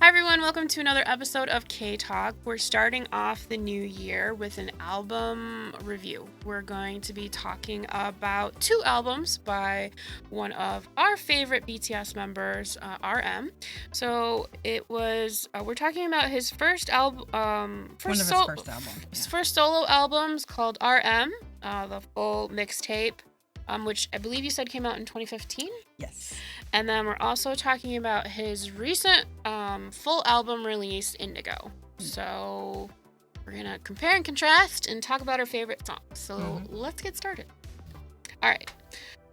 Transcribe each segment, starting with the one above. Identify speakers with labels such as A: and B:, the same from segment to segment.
A: Hi everyone, welcome to another episode of K-Talk. We're starting off the new year with an album review. We're going to be talking about two albums by one of our favorite BTS members, RM. So we're talking about his first album,
B: First album.
A: His first solo albums called RM, the full mixtape, which I believe you said came out in 2015.
B: Yes.
A: And then we're also talking about his recent full album release, Indigo. So we're going to compare and contrast and talk about our favorite songs. So let's get started. All right.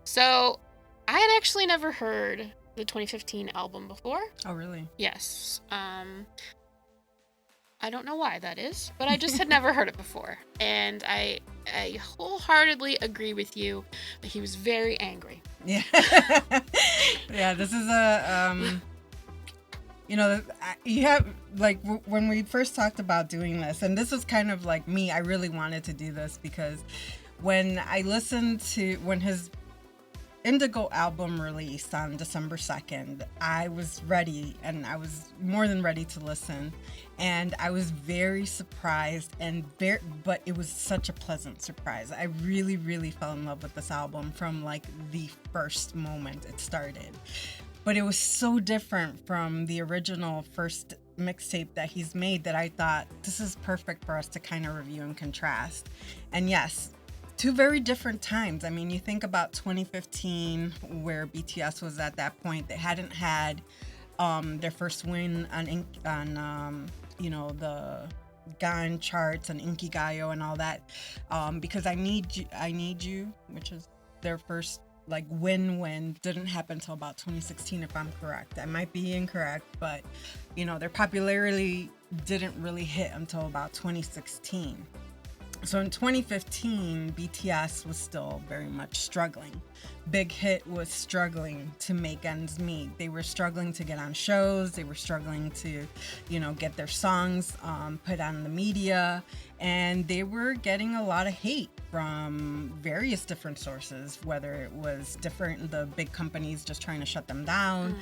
A: So I had actually never heard the 2015 album before.
B: Oh, really?
A: Yes. I don't know why that is, but I just had never heard it before. And I wholeheartedly agree with you that he was very angry.
B: Yeah. Yeah, this is you have, like, when we first talked about doing this, and this is kind of like me, I really wanted to do this because when I listened to, when his Indigo album released on December 2nd, I was ready, and I was more than ready to listen, and I was very surprised, but it was such a pleasant surprise. I really, really fell in love with this album from like the first moment it started. But it was so different from the original first mixtape that he's made that I thought this is perfect for us to kind of review and contrast. And yes, two very different times. I mean, you think about 2015, where BTS was at that point. They hadn't had their first win on the GAN charts and Inkigayo and all that, because I Need You, which is their first like win didn't happen until about 2016, if I'm correct. I might be incorrect, but their popularity didn't really hit until about 2016. So in 2015, BTS was still very much struggling. Big Hit was struggling to make ends meet. They were struggling to get on shows. They were struggling to, get their songs put on the media. And they were getting a lot of hate from various different sources, whether it was the big companies just trying to shut them down.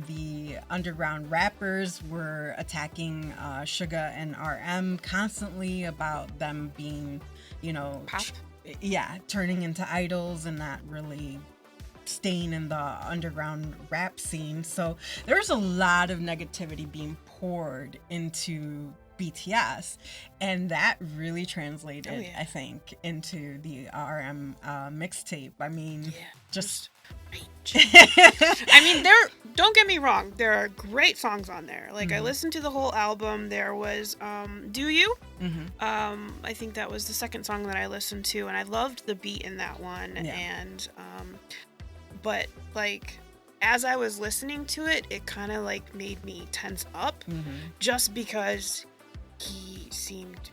B: The underground rappers were attacking Suga and RM constantly about them being,
A: Pop?
B: turning into idols and not really staying in the underground rap scene. So there's a lot of negativity being poured into BTS, and that really translated, I think, into the RM mixtape. I mean, just
A: I mean, don't get me wrong, there are great songs on there. Like, I listened to the whole album. There was Do You. I think that was the second song that I listened to, and I loved the beat in that one. And but like, as I was listening to it, it kind of like made me tense up, just because he seemed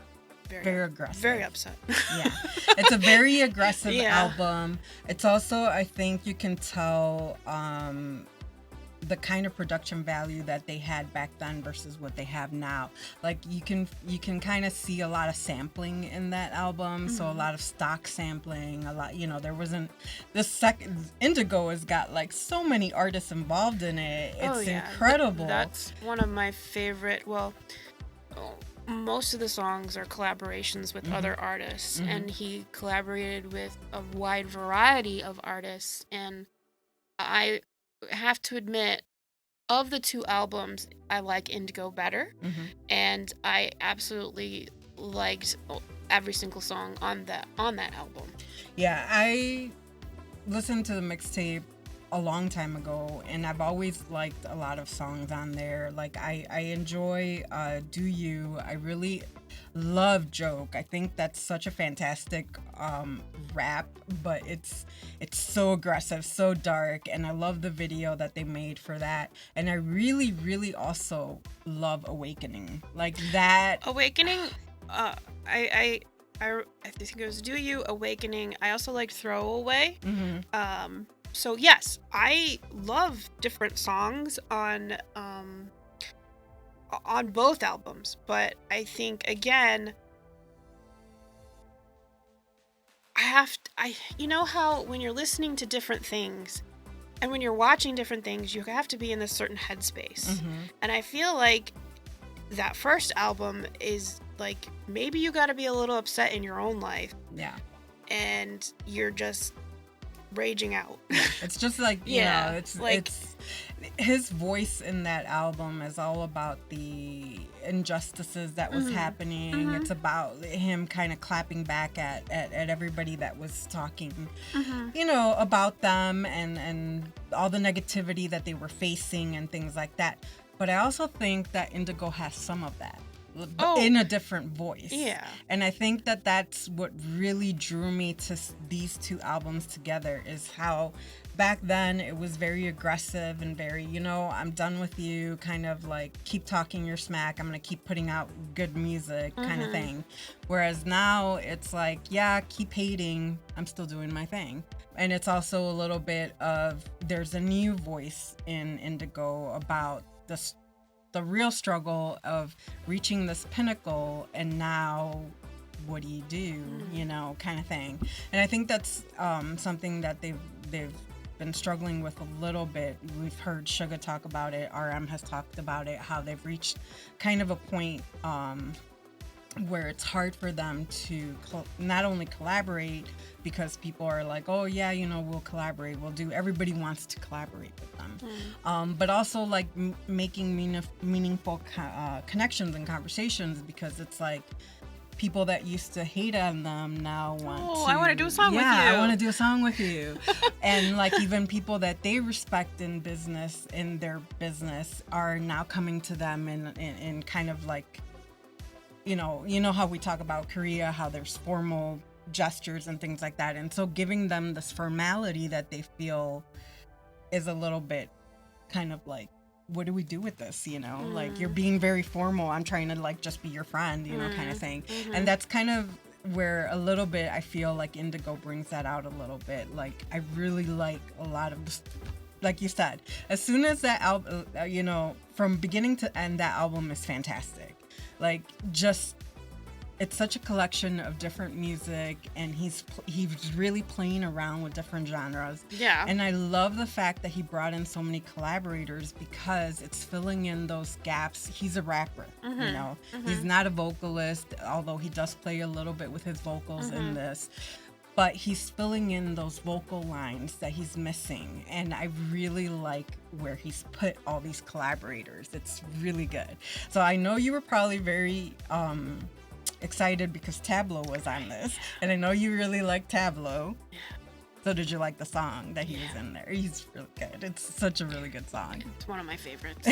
A: very aggressive, very upset.
B: Yeah, it's a very aggressive album. It's also, I think you can tell the kind of production value that they had back then versus what they have now. Like, you can kind of see a lot of sampling in that album. So a lot of stock sampling, a lot, there wasn't this second. Indigo has got like so many artists involved in it. It's incredible.
A: That's one of my favorite. Most of the songs are collaborations with other artists, and he collaborated with a wide variety of artists. And I have to admit, of the two albums, I like Indigo better, and I absolutely liked every single song on that album.
B: Yeah, I listened to the mixtape a long time ago, and I've always liked a lot of songs on there. Like, I enjoy Do You. I really love Joke. I think that's such a fantastic rap, but it's so aggressive, so dark, and I love the video that they made for that. And I really, really also love Awakening. Like that.
A: Awakening, I think it was Do You, Awakening. I also liked Throwaway. So yes, I love different songs on both albums, but I think, again, you know how when you're listening to different things, And when you're watching different things, you have to be in this certain headspace.
B: Mm-hmm.
A: And I feel like that first album is like, maybe you got to be a little upset in your own life.
B: Yeah.
A: And you're just raging out.
B: It's just like, you
A: Yeah,
B: know, it's
A: like-
B: it's his voice in that album is all about the injustices that was happening. It's about him kind of clapping back at everybody that was talking, you know, about them and all the negativity that they were facing and things like that. But I also think that Indigo has some of that. In a different voice.
A: Yeah.
B: And I think that that's what really drew me to these two albums together, is how back then it was very aggressive and very, you know, I'm done with you, kind of like, keep talking your smack, I'm gonna keep putting out good music kind of thing. Whereas now it's like, yeah, keep hating, I'm still doing my thing. And it's also a little bit of, there's a new voice in Indigo about the real struggle of reaching this pinnacle, and now what do you do, you know, kind of thing. And I think that's something that they've been struggling with a little bit. We've heard Suga talk about it, RM has talked about it, how they've reached kind of a point where it's hard for them to not only collaborate, because people are like, oh yeah, you know, we'll collaborate, everybody wants to collaborate with them, but also like making meaningful connections and conversations, because it's like people that used to hate on them now
A: I want to do a song with you.
B: I want to do a song with you. And like even people that they respect in their business are now coming to them in kind of like, you know how we talk about Korea, how there's formal gestures and things like that. And so giving them this formality that they feel is a little bit kind of like, what do we do with this? You know, like, you're being very formal. I'm trying to like just be your friend, you know, kind of thing. And that's kind of where a little bit I feel like Indigo brings that out a little bit. Like, I really like a lot of this. Like you said, as soon as that album, you know, from beginning to end, that album is fantastic. Like, just, it's such a collection of different music, and he's really playing around with different genres.
A: Yeah.
B: And I love the fact that he brought in so many collaborators, because it's filling in those gaps. He's a rapper, you know. He's not a vocalist, although he does play a little bit with his vocals in this. But he's filling in those vocal lines that he's missing. And I really like where he's put all these collaborators. It's really good. So I know you were probably very excited because Tableau was on this. And I know you really like Tableau. So did you like the song that he was in there? He's really good. It's such a really good song.
A: It's one of my favorites.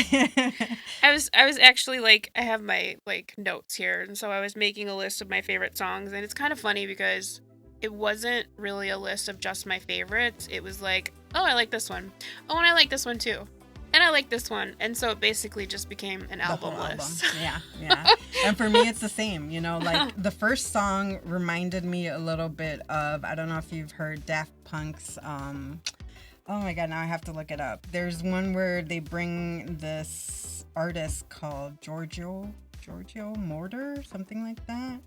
A: I was actually like, I have my like notes here, and so I was making a list of my favorite songs, and it's kind of funny because it wasn't really a list of just my favorites. It was like, oh, I like this one. Oh, and I like this one too. And I like this one. And so it basically just became an album list.
B: Yeah. And for me, it's the same. You know, like the first song reminded me a little bit of, I don't know if you've heard Daft Punk's, oh my God, now I have to look it up. There's one where they bring this artist called Giorgio Moroder, something like that.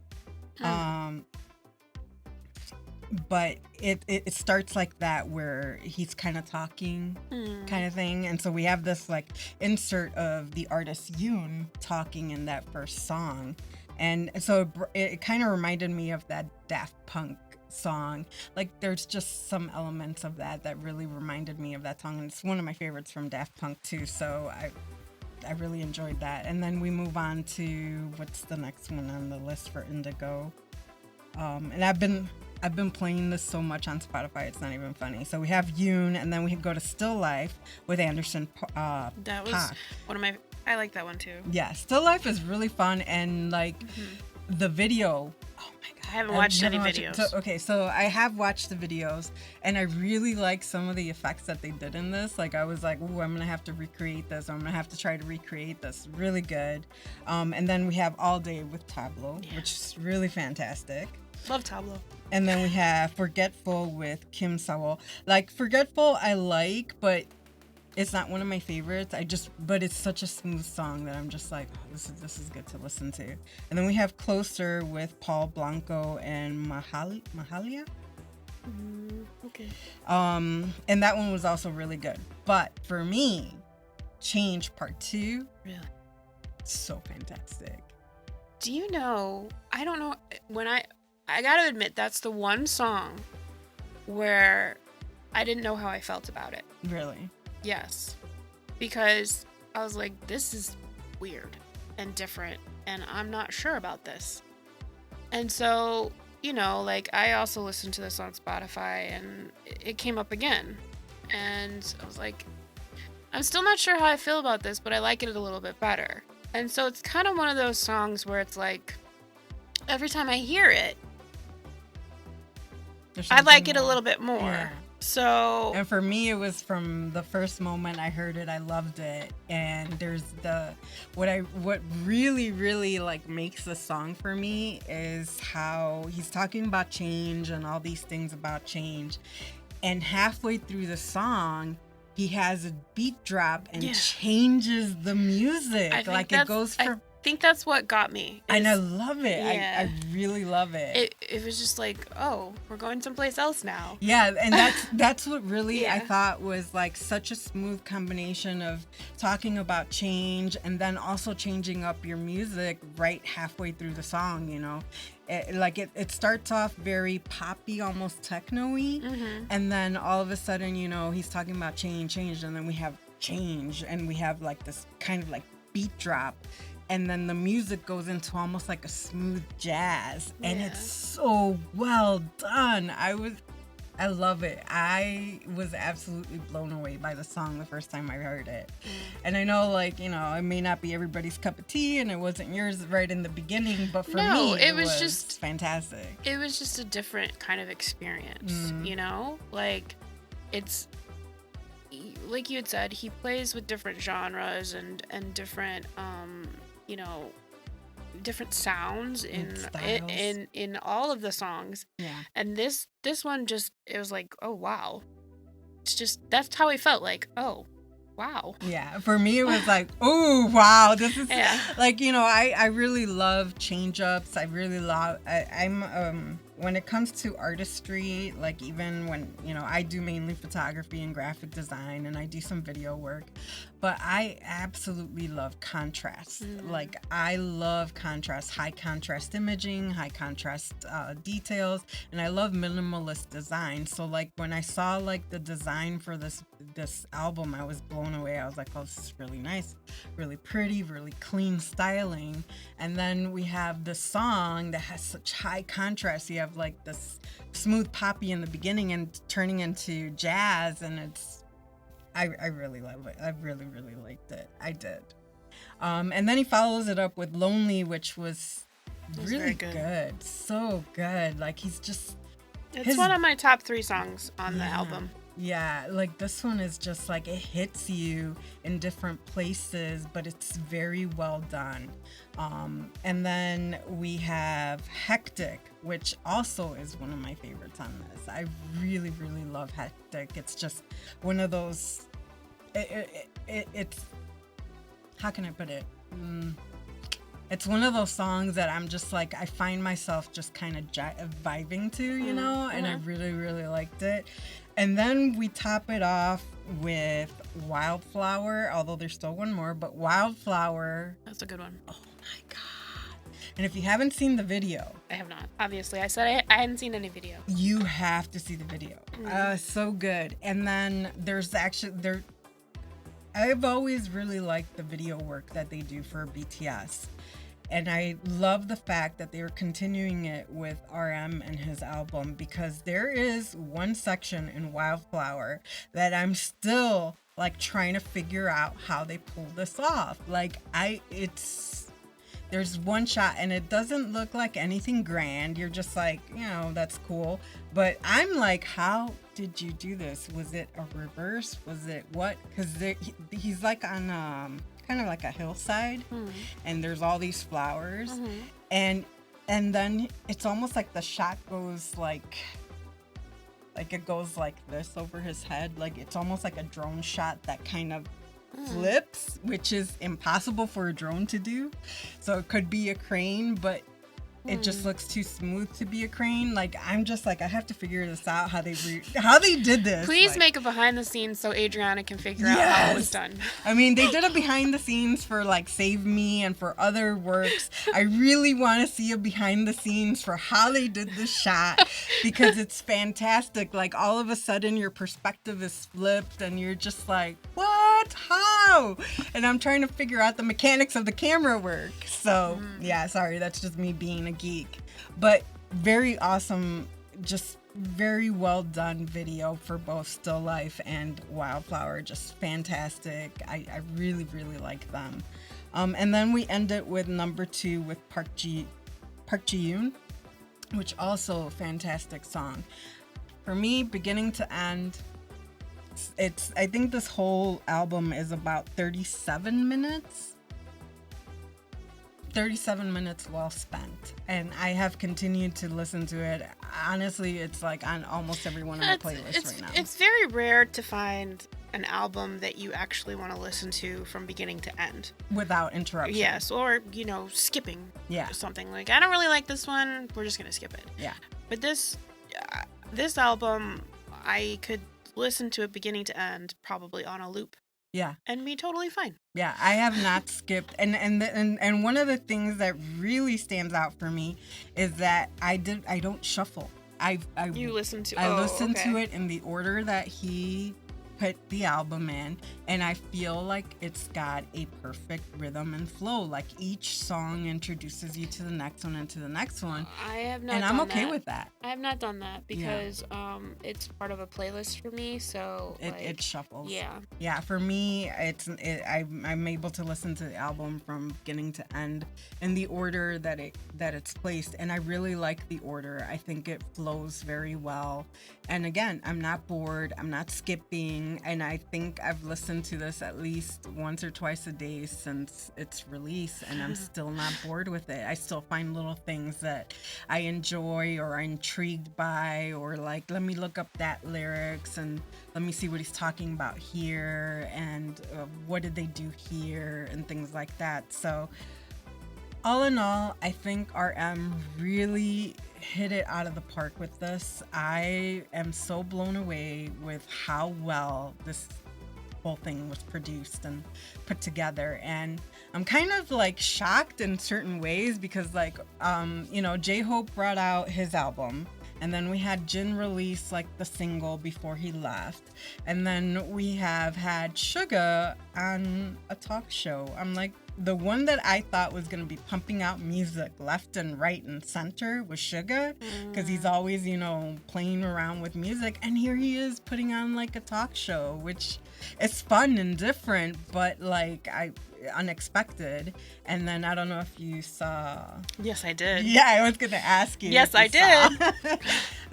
B: But it starts like that, where he's kind of talking kind of thing. And so we have this like insert of the artist Yoon talking in that first song. And so it kind of reminded me of that Daft Punk song. Like, there's just some elements of that really reminded me of that song. And it's one of my favorites from Daft Punk too. So I really enjoyed that. And then we move on to, what's the next one on the list for Indigo? And I've been playing this so much on Spotify, it's not even funny. So we have Yoon, and then we go to Still Life with Anderson .Paak.
A: That was one of my, I like that one too.
B: Yeah, Still Life is really fun, and like the video, oh my God.
A: I haven't watched any videos.
B: So I have watched the videos, and I really like some of the effects that they did in this. Like, I was like, ooh, I'm gonna have to recreate this. I'm gonna have to try to recreate this. Really good. And then we have All Day with Tableau, which is really fantastic.
A: Love Tableau.
B: And then we have Forgetful with Kim Sawol. Like, Forgetful I like, but it's not one of my favorites. But it's such a smooth song that I'm just like, oh, this is good to listen to. And then we have Closer with Paul Blanco and Mahalia.
A: Okay.
B: And that one was also really good. But for me, Change Part 2,
A: Really?
B: so fantastic.
A: Do you know, I don't know, I gotta admit, that's the one song where I didn't know how I felt about it.
B: Really?
A: Yes. Because I was like, this is weird and different, and I'm not sure about this. And so, like, I also listened to this on Spotify, and it came up again. And I was like, I'm still not sure how I feel about this, but I like it a little bit better. And so it's kind of one of those songs where it's like, every time I hear it, I like it a little bit more.
B: Yeah.
A: So...
B: And for me, it was from the first moment I heard it, I loved it. And there's what really, really like makes the song for me is how he's talking about change and all these things about change. And halfway through the song, he has a beat drop and changes the music. Like it goes from...
A: I think that's what got me.
B: And I love it.
A: Yeah.
B: I really love it.
A: It was just like, oh, we're going someplace else now.
B: Yeah, and that's what really I thought was like such a smooth combination of talking about change and then also changing up your music right halfway through the song, It starts off very poppy, almost techno-y, and then all of a sudden, he's talking about change, and then we have change, and we have like this kind of like beat drop. And then the music goes into almost like a smooth jazz. And it's so well done. I love it. I was absolutely blown away by the song the first time I heard it. And I know, it may not be everybody's cup of tea, and it wasn't yours right in the beginning, but for me, it was just fantastic.
A: It was just a different kind of experience, Like, it's... Like you had said, he plays with different genres and different, different sounds in all of the songs.
B: Yeah.
A: And this one just, it was like, oh wow. It's just, that's how I felt, like, oh wow.
B: Yeah, for me it was like, oh wow, this is like, I really love change ups. I really love I'm when it comes to artistry, like even when, I do mainly photography and graphic design, and I do some video work, but I absolutely love contrast. Like, I love contrast, high contrast imaging, high contrast details, and I love minimalist design. So like when I saw like the design for this album, I was blown away. I was like, oh, this is really nice, really pretty, really clean styling. And then we have the song that has such high contrast. You have like this smooth poppy in the beginning and turning into jazz, and I really love it. I really, really liked it. I did. And then he follows it up with Lonely, which was really good. So good. Like, it's
A: one of my top 3 songs on the album.
B: Yeah, like this one is just like, it hits you in different places, but it's very well done. And then we have Hectic, which also is one of my favorites on this. I really, really love Hectic. It's just one of those, it's, how can I put it? It's one of those songs that I'm just like, I find myself just kind of vibing to, and I really, really liked it. And then we top it off with Wildflower, although there's still one more, but Wildflower.
A: That's a good one.
B: Oh my God. And if you haven't seen the video.
A: I have not. Obviously, I said I hadn't seen any video.
B: You have to see the video. So good. And then there's I've always really liked the video work that they do for BTS. And I love the fact that they were continuing it with RM and his album, because there is one section in Wildflower that I'm still like trying to figure out how they pulled this off. Like, there's one shot and it doesn't look like anything grand. You're just like, that's cool. But I'm like, how did you do this? Was it a reverse? Was it what? Because he's like on kind of like a hillside, and there's all these flowers, and then it's almost like the shot goes like it goes like this over his head, like it's almost like a drone shot that kind of flips, which is impossible for a drone to do. So it could be a crane, but it just looks too smooth to be a crane. Like, I'm just like, I have to figure this out, how they did this.
A: Please
B: like,
A: make a behind the scenes so Adriana can figure out how it was done.
B: I mean, they did a behind the scenes for like Save Me and for other works. I really want to see a behind the scenes for how they did this shot, because it's fantastic. Like, all of a sudden your perspective is flipped and you're just like, what? How? And I'm trying to figure out the mechanics of the camera work. So yeah, sorry, that's just me being a geek. But very awesome, just very well done video for both Still Life and Wildflower. Just fantastic. I really, really like them. And then we end it with number 2 with Park Ji-yoon, which also a fantastic song. For me, beginning to end, I think this whole album is about 37 minutes. 37 minutes well spent, and I have continued to listen to it. Honestly, it's like on almost every one of my playlists right now.
A: It's very rare to find an album that you actually want to listen to from beginning to end
B: without interruption.
A: Yes, or skipping.
B: Yeah.
A: Something like, I don't really like this one, we're just gonna skip it.
B: Yeah.
A: But this album, I could listen to it beginning to end probably on a loop.
B: Yeah.
A: And be totally fine.
B: Yeah, I have not skipped. And one of the things that really stands out for me is that I don't shuffle.
A: You listen to
B: I listen to it in the order that he put the album in, and I feel like it's got a perfect rhythm and flow. Like, each song introduces you to the next one and to the next one.
A: I have not,
B: and I'm okay with that.
A: I have not done that because it's part of a playlist for me, so
B: it shuffles.
A: Yeah.
B: Yeah, for me, I'm able to listen to the album from beginning to end in the order that it's placed, and I really like the order. I think it flows very well. And again, I'm not bored. I'm not skipping. And I think I've listened to this at least once or twice a day since its release, and I'm still not bored with it. I still find little things that I enjoy or I'm intrigued by, or like, let me look up that lyrics and let me see what he's talking about here, and what did they do here, and things like that. So all in all, I think RM really hit it out of the park with this. I am so blown away with how well this whole thing was produced and put together, and I'm kind of like shocked in certain ways because like J-Hope brought out his album, and then we had Jin release like the single before he left, and then we have had Suga on a talk show. I'm like, the one that I thought was going to be pumping out music left and right and center was Suga, because he's always, playing around with music. And here he is putting on like a talk show, which is fun and different, but like unexpected. And then I don't know if you saw.
A: Yes, I did.
B: Yeah, I was going to ask you.
A: Yes, I did.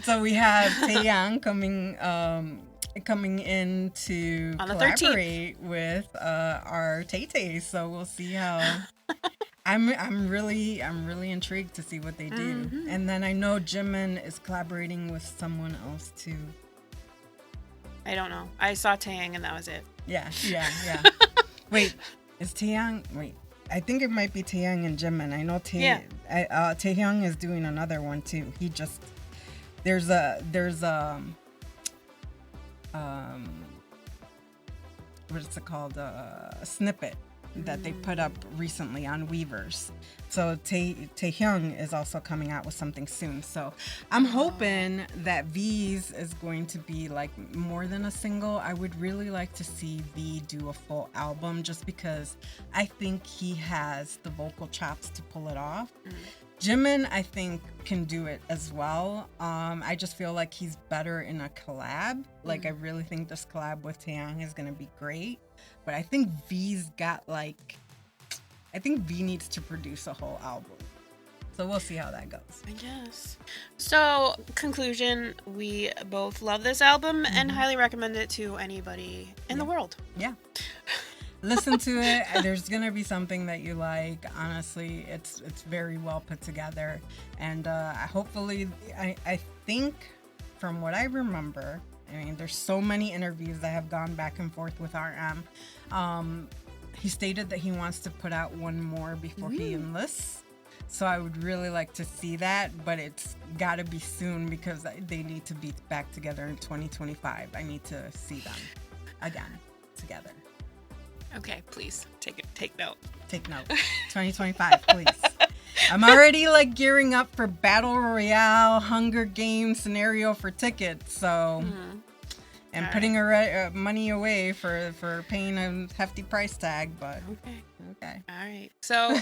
B: So we have Taeyang coming in to collaborate with our Tay-Tay, so we'll see how. I'm really intrigued to see what they do. Mm-hmm. And then I know Jimin is collaborating with someone else too.
A: I don't know. I saw Taeyang and that was it.
B: Yeah. Wait, is Taeyang? Wait, I think it might be Taeyang and Jimin. I know Taeyang is doing another one too. There's a what is it called? A snippet that they put up recently on Weverse. So Taehyung is also coming out with something soon. So I'm hoping that V's is going to be like more than a single. I would really like to see V do a full album, just because I think he has the vocal chops to pull it off. Jimin, I think, can do it as well. I just feel like he's better in a collab. Like, I really think this collab with Taeyang is going to be great. But I think V's got, I think V needs to produce a whole album. So we'll see how that goes.
A: I guess. So, conclusion, we both love this album and highly recommend it to anybody in the world.
B: Yeah. Listen to it. There's gonna be something that you like. Honestly, it's very well put together, and hopefully, I think from what I remember, I mean, there's so many interviews that have gone back and forth with RM. He stated that he wants to put out one more before he enlists. So I would really like to see that, but it's got to be soon because they need to be back together in 2025. I need to see them again together.
A: Okay, please take note.
B: Take note. 2025, please. I'm already like gearing up for Battle Royale, Hunger Games scenario for tickets. So, and all putting money away for paying a hefty price tag. But okay.
A: All right. So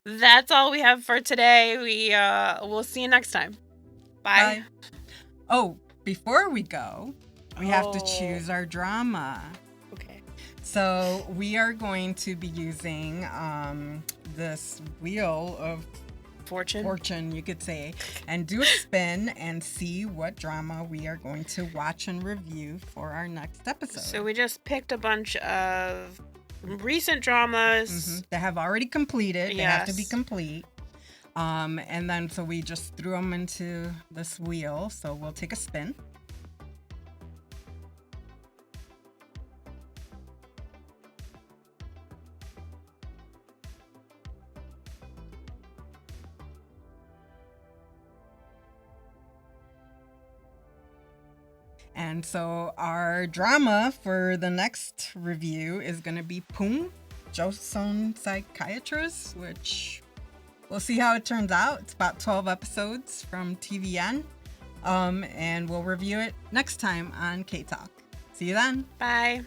A: that's all we have for today. We'll see you next time. Bye.
B: Oh, before we go, we have to choose our drama.
A: Okay.
B: So we are going to be using this wheel of fortune, you could say, and do a spin and see what drama we are going to watch and review for our next episode.
A: So we just picked a bunch of recent dramas
B: that have already completed. They have to be complete. And then so we just threw them into this wheel. So we'll take a spin. And so our drama for the next review is going to be Pung, Joseon Psychiatrist, which we'll see how it turns out. It's about 12 episodes from TVN. And we'll review it next time on K-Talk. See you then.
A: Bye.